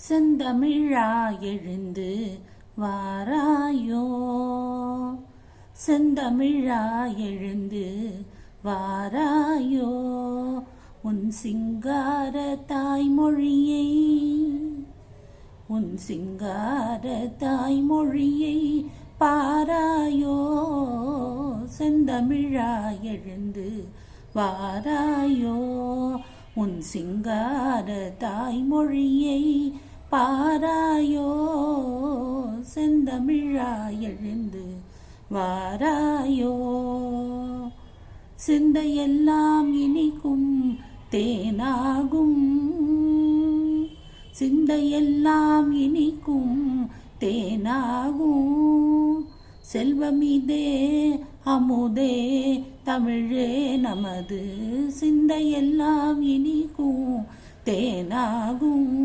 செந்தமிழா எழுந்து வாராயோ, செந்தமிழா எழுந்து வாராயோ, உன் சிங்கார தாய்மொழியை, உன் சிங்கார தாய்மொழியை பாராயோ, செந்தமிழா எழுந்து வாராயோ, உன் சிங்கார தாய்மொழியை பாராயோ, செந்தமிழா எழுந்து வாராயோ. சிந்தையெல்லாம் இனிக்கும் தேனாகும், சிந்தையெல்லாம் இனிக்கும் தேனாகும், செல்வமிதே அமுதே தமிழே நமது, சிந்தையெல்லாம் இனிக்கும் தேனாகும்.